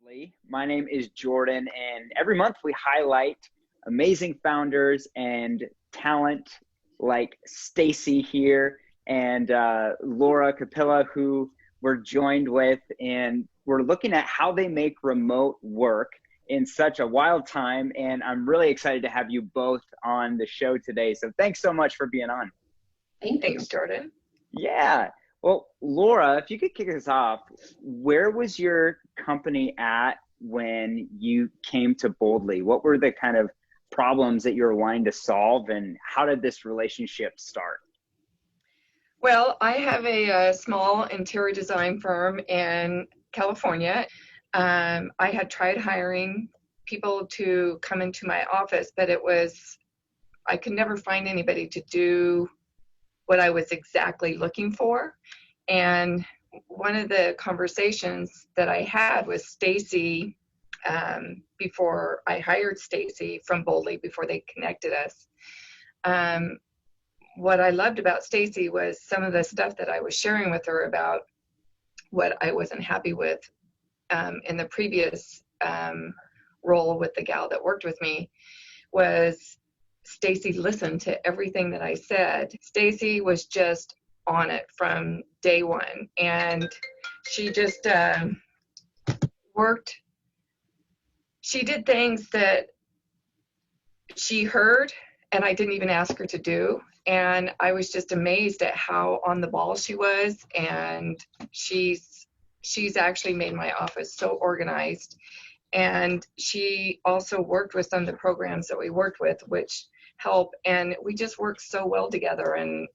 Lee. My name is Jordan, and every month we highlight amazing founders and talent like Stacy here and Laura Capilla, who we're joined with, and we're looking at how they make remote work in such a wild time. And I'm really excited to have you both on the show today. So thanks so much for being on. Thanks, Jordan. Yeah. Well, Laura, if you could kick us off, where was your company at when you came to Boldly? What were the kind of problems that you were wanting to solve, and how did this relationship start? Well, I have a small interior design firm in California. I had tried hiring people to come into my office, but I could never find anybody to do what I was exactly looking for. And one of the conversations that I had with Stacy before I hired Stacy from Boldly, before they connected us, what I loved about Stacy was some of the stuff that I was sharing with her about what I wasn't happy with in the previous role with the gal that worked with me. Was Stacy listened to everything that I said. Stacy was just on it from day one, and she just worked. She did things that she heard and I didn't even ask her to do, and I was just amazed at how on the ball she was. And she's actually made my office so organized. And she also worked with some of the programs that we worked with, which help, and we just worked so well together. And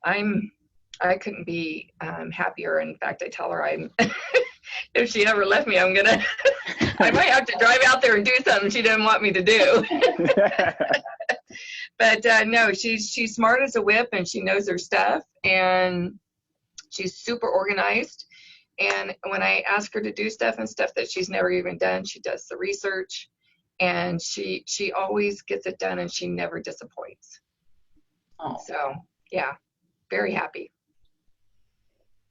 I couldn't be happier. In fact, I tell her if she ever left me, I might have to drive out there and do something she didn't want me to do. But no, she's smart as a whip, and she knows her stuff, and she's super organized. And when I ask her to do stuff that she's never even done, she does the research, and she always gets it done, and she never disappoints. Oh. So yeah, very happy.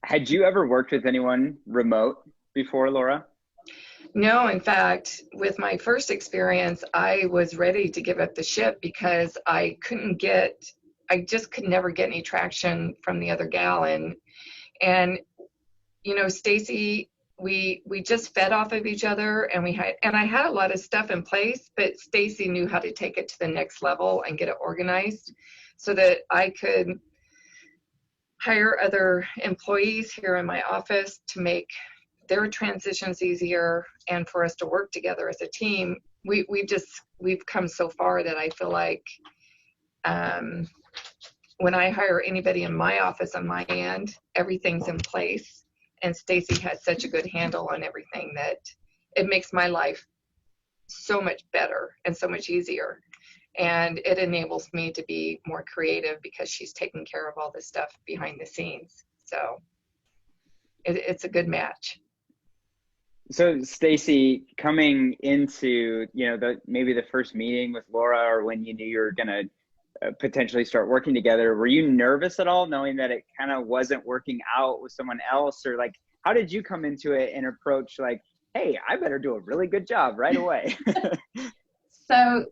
Had you ever worked with anyone remote before, Laura? No, in fact, with my first experience, I was ready to give up the ship because I just could never get any traction from the other gal. And you know, Stacy, we just fed off of each other, and I had a lot of stuff in place, but Stacy knew how to take it to the next level and get it organized so that I could hire other employees here in my office to make their transitions easier, and for us to work together as a team. We've come so far that I feel like when I hire anybody in my office on my end, everything's in place. And Stacy has such a good handle on everything that it makes my life so much better and so much easier. And it enables me to be more creative because she's taking care of all this stuff behind the scenes. So it's a good match. So Stacy, coming into, maybe the first meeting with Laura, or when you knew you were going to potentially start working together, were you nervous at all, knowing that it kind of wasn't working out with someone else? Or like, how did you come into it and approach like, hey, I better do a really good job right away? So,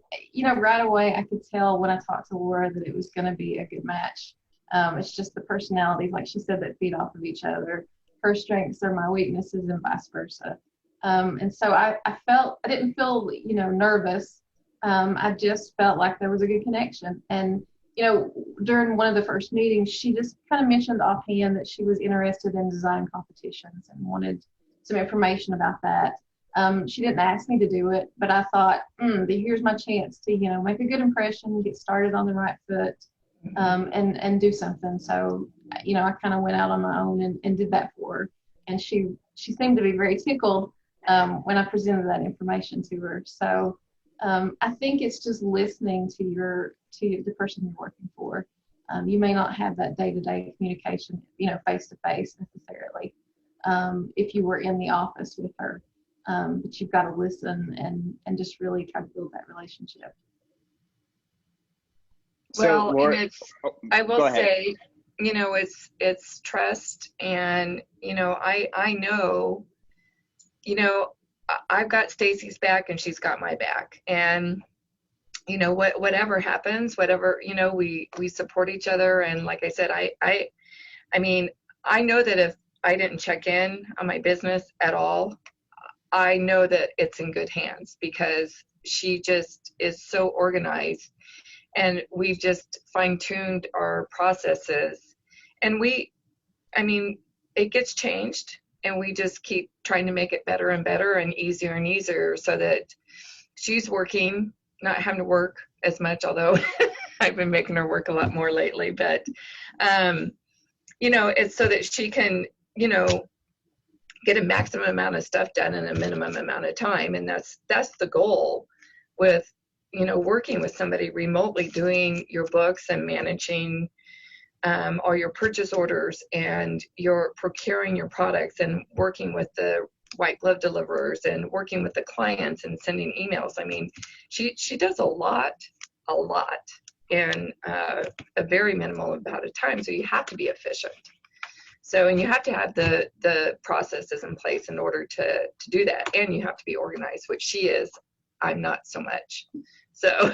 right away I could tell when I talked to Laura that it was going to be a good match. It's just the personalities, like she said, that feed off of each other. Her strengths are my weaknesses and vice versa. And so I didn't feel, nervous. I just felt like there was a good connection. And, during one of the first meetings, she just kind of mentioned offhand that she was interested in design competitions and wanted some information about that. She didn't ask me to do it, but I thought, here's my chance to, make a good impression, get started on the right foot, and do something. So, I kind of went out on my own and did that for her. And she seemed to be very tickled when I presented that information to her. So I think it's just listening to the person you're working for. You may not have that day-to-day communication, face-to-face necessarily, if you were in the office with her. But you've got to listen and just really try to build that relationship. Well, so, Laura, and I will say, it's trust, and I know I've got Stacy's back and she's got my back. And, you know, whatever happens, whatever, you know, we support each other. And like I said, I mean, I know that if I didn't check in on my business at all, I know that it's in good hands because she just is so organized, and we've just fine-tuned our processes. And I mean, it gets changed, and we just keep trying to make it better and better and easier so that she's working, not having to work as much, although I've been making her work a lot more lately. But, you know, it's so that she can, you know, get a maximum amount of stuff done in a minimum amount of time. And that's the goal with, you know, working with somebody remotely, doing your books and managing all your purchase orders, and you're procuring your products and working with the white glove deliverers and working with the clients and sending emails. I mean, she does a lot in a very minimal amount of time. So you have to be efficient. So, and you have to have the processes in place in order to do that. And you have to be organized, which she is. I'm not so much. So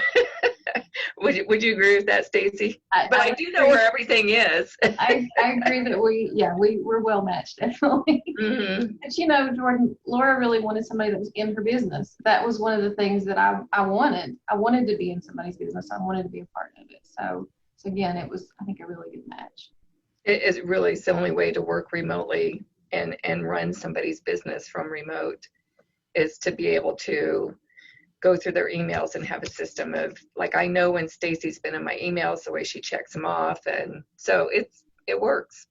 would you agree with that, Stacy? But I do know where everything is. I agree that we're well matched, definitely. Mm-hmm. But you know, Jordan, Laura really wanted somebody that was in her business. That was one of the things that I wanted. I wanted to be in somebody's business. I wanted to be a part of it. So again, it was, I think, a really good match. It is really the only way to work remotely and run somebody's business from remote, is to be able to go through their emails and have a system of, like, I know when Stacy's been in my emails, the way she checks them off. And so it works.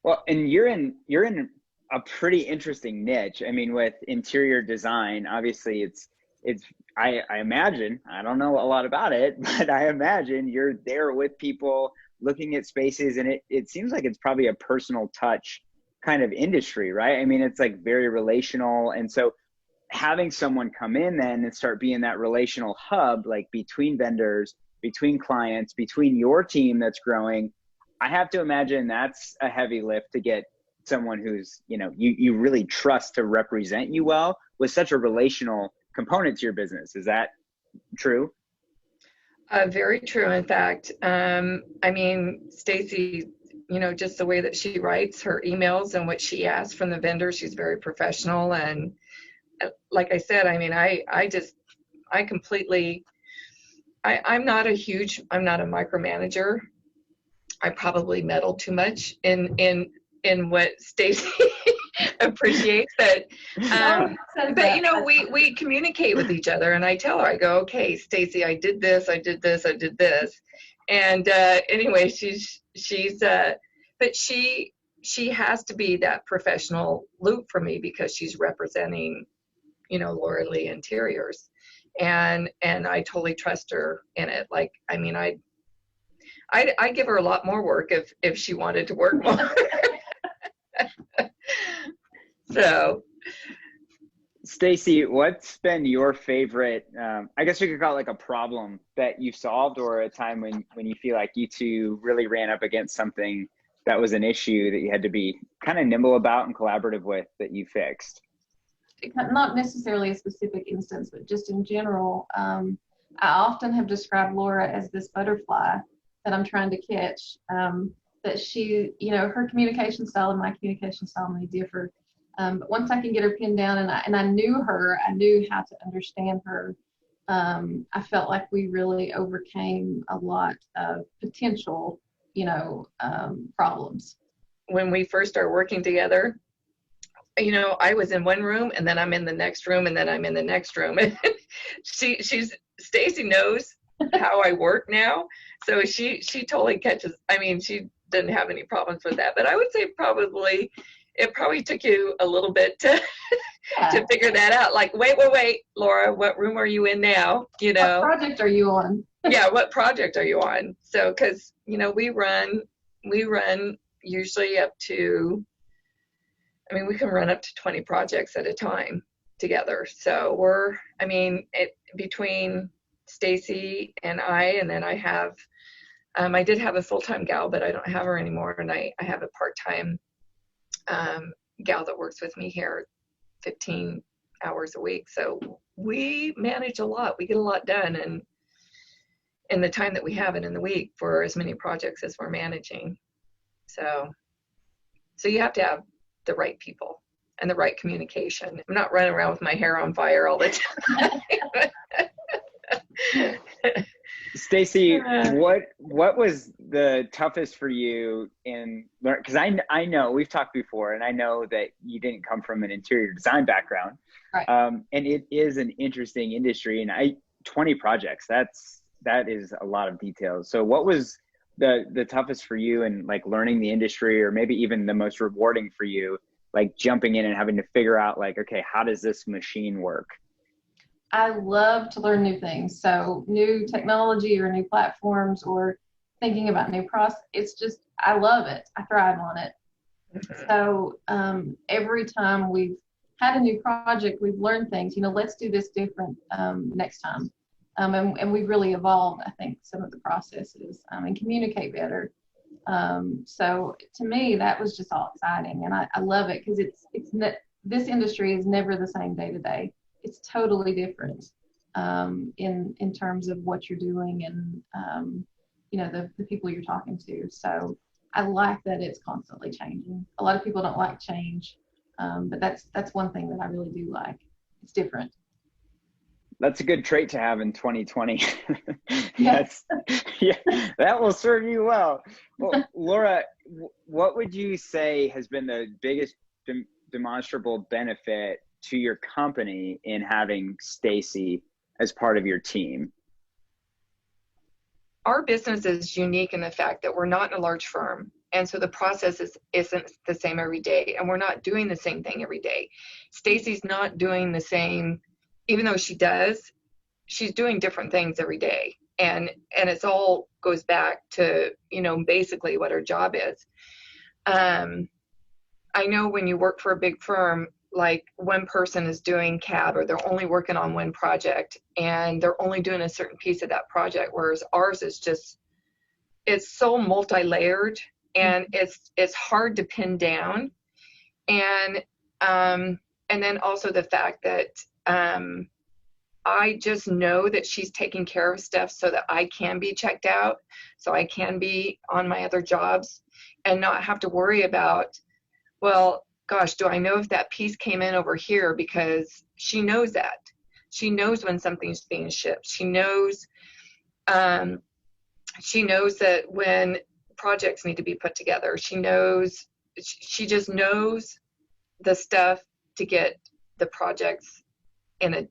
Well, and you're in a pretty interesting niche. I mean, with interior design, obviously I imagine, I don't know a lot about it, but I imagine you're there with people looking at spaces, and it seems like it's probably a personal touch kind of industry, right? I mean, it's like very relational. And so having someone come in then and start being that relational hub, like between vendors, between clients, between your team that's growing, I have to imagine that's a heavy lift to get someone who's, you know, you really trust to represent you well with such a relational component to your business. Is that true? Very true. In fact, I mean, Stacy, you know, just the way that she writes her emails and what she asks from the vendor, she's very professional. And like I said, I mean, I'm not a micromanager. I probably meddle too much in what Stacy appreciates, but you know, we communicate with each other, and I tell her, I go, okay, Stacy, I did this, and anyway, but she has to be that professional loop for me because she's representing, you know, LauraLee Interiors, and I totally trust her in it. Like, I mean, I give her a lot more work if she wanted to work more. So, Stacy, what's been your favorite, I guess we could call it like a problem that you solved, or a time when you feel like you two really ran up against something that was an issue that you had to be kind of nimble about and collaborative with, that you fixed? Not necessarily a specific instance, but just in general, I often have described Laura as this butterfly that I'm trying to catch. That she, you know, her communication style and my communication style may differ. But once I can get her pinned down, and I knew her, I knew how to understand her, I felt like we really overcame a lot of potential, you know, problems. When we first started working together, you know, I was in one room, and then I'm in the next room, and then I'm in the next room. Stacy knows how I work now, so she totally catches. I mean, she didn't have any problems with that, but I would say it probably took you a little bit to figure that out. Like, wait, Laura, what room are you in now? You know, what project are you on? Yeah, what project are you on? So, because, you know, we run usually up to, I mean, we can run up to 20 projects at a time together. So between Stacy and then I have, I did have a full-time gal, but I don't have her anymore. And I have a part-time gal that works with me here 15 hours a week. So we manage a lot. We get a lot done and in the time that we have it in the week for as many projects as we're managing. So you have to have the right people and the right communication. I'm not running around with my hair on fire all the time. Stacy, what was the toughest for you in learn? Because I know we've talked before, and I know that you didn't come from an interior design background, Right. And it is an interesting industry. And 20 projects, that is a lot of details. So what was the toughest for you in like learning the industry, or maybe even the most rewarding for you, like jumping in and having to figure out like, okay, how does this machine work? I love to learn new things. So new technology or new platforms or thinking about new process. It's just, I love it. I thrive on it. So every time we've had a new project, we've learned things, let's do this different next time. And we've really evolved, I think, some of the processes and communicate better. So to me, that was just all exciting. And I love it because this industry is never the same day to day. It's totally different in terms of what you're doing and, the people you're talking to. So I like that it's constantly changing. A lot of people don't like change, but that's one thing that I really do like. It's different. That's a good trait to have in 2020. Yes. Yeah, that will serve you well. Well, Laura, what would you say has been the biggest demonstrable benefit to your company in having Stacy as part of your team? Our business is unique in the fact that we're not in a large firm. And so the process isn't the same every day. And we're not doing the same thing every day. Stacy's not doing the same, even though she does, she's doing different things every day. And it's all goes back to, basically what her job is. I know when you work for a big firm, like one person is doing CAD or they're only working on one project and they're only doing a certain piece of that project, whereas ours is just, it's so multi-layered and it's hard to pin down. And then also the fact that I just know that she's taking care of stuff so that I can be checked out, so I can be on my other jobs and not have to worry about, well, gosh, do I know if that piece came in over here? Because she knows that. She knows when something's being shipped. She knows that when projects need to be put together. She just knows the stuff to get the projects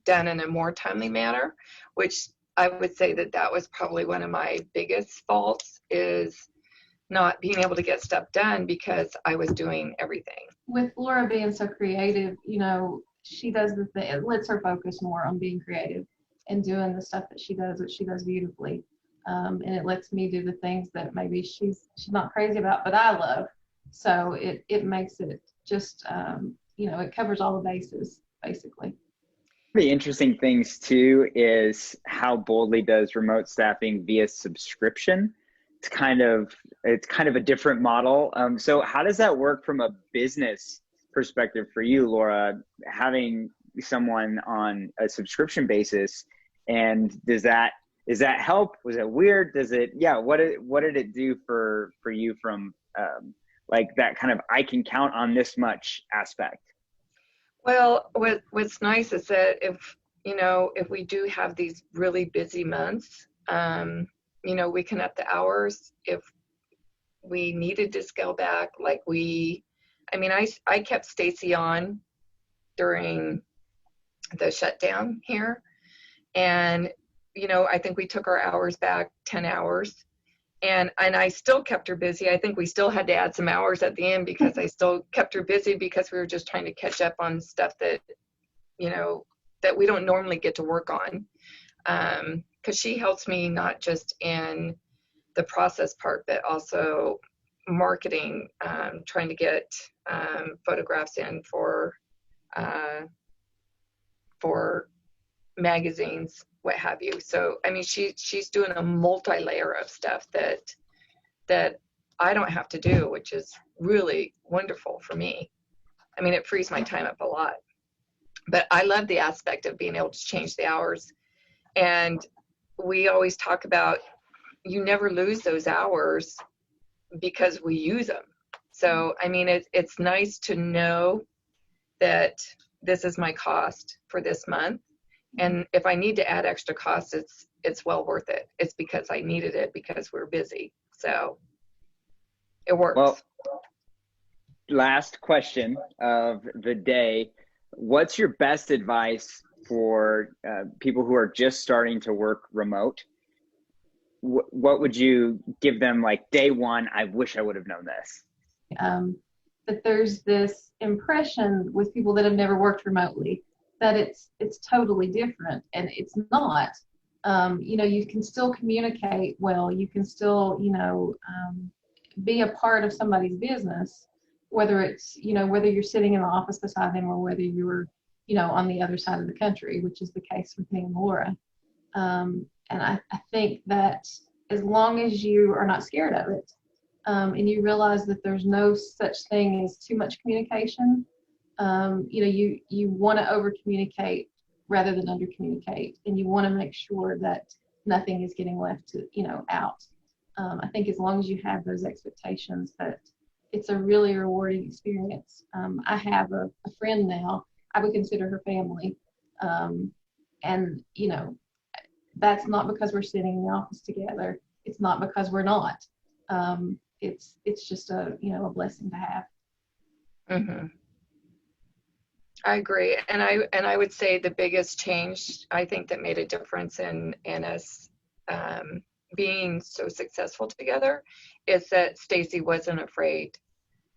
done in a more timely manner, which I would say that was probably one of my biggest faults, is not being able to get stuff done because I was doing everything. With Laura being so creative, she does the thing, it lets her focus more on being creative and doing the stuff that she does beautifully. And it lets me do the things that maybe she's not crazy about, but I love. So it makes it just, it covers all the bases, basically. The interesting things too is how boldly does remote staffing via subscription. It's kind of a different model. So how does that work from a business perspective for you, Laura, having someone on a subscription basis? And does that help? Was it weird? What did it do for you from like that kind of, I can count on this much aspect? Well, what's nice is that if we do have these really busy months, we can up the hours if we needed to scale back. I kept Stacy on during the shutdown here. And, I think we took our hours back 10 hours. And I still kept her busy. I think we still had to add some hours at the end because I still kept her busy because we were just trying to catch up on stuff that, that we don't normally get to work on. Because she helps me not just in the process part, but also marketing, trying to get photographs in for magazines, what have you. So, she's doing a multi-layer of stuff that I don't have to do, which is really wonderful for me. It frees my time up a lot. But I love the aspect of being able to change the hours. And we always talk about, you never lose those hours because we use them. So, I mean, it's nice to know that this is my cost for this month. And if I need to add extra costs, it's well worth it. It's because I needed it because we're busy. So it works. Well, last question of the day. What's your best advice for people who are just starting to work remote? What would you give them, like day one? I wish I would have known this. That there's this impression with people that have never worked remotely that it's totally different, and it's not. You know, you can still communicate well. You can still, you know, be a part of somebody's business, whether it's, you know, whether you're sitting in the office beside them or whether you're, you know, on the other side of the country, which is the case with me and Laura. And I think that as long as you are not scared of it, and you realize that there's no such thing as too much communication, you know, you want to over communicate rather than under communicate, and you want to make sure that nothing is getting left to, you know, out. I think as long as you have those expectations, that it's a really rewarding experience. I have a friend now, I would consider her family, and you know, that's not because we're sitting in the office together. It's not because we're not. It's just a, you know, a blessing to have. Mm-hmm. I agree. And I would say the biggest change, I think, that made a difference in us being so successful together is that Stacy wasn't afraid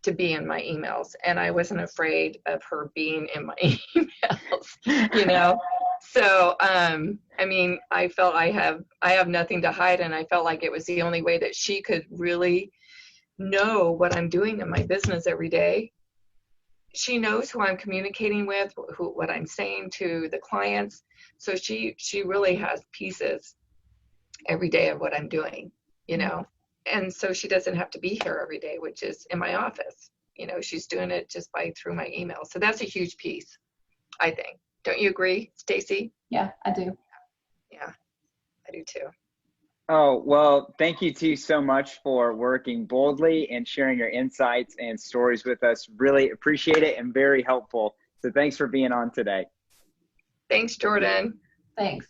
to be in my emails, and I wasn't afraid of her being in my emails, you know? So, I mean, I felt I have nothing to hide, and I felt like it was the only way that she could really know what I'm doing in my business every day. She knows who I'm communicating with, what I'm saying to the clients. So she really has pieces every day of what I'm doing, you know? And so she doesn't have to be here every day, which is in my office. You know, she's doing it just through my email. So that's a huge piece, I think. Don't you agree, Stacy? Yeah, I do. Yeah, I do too. Oh, well, thank you two so much for working boldly and sharing your insights and stories with us. Really appreciate it and very helpful. So thanks for being on today. Thanks, Jordan. Thanks.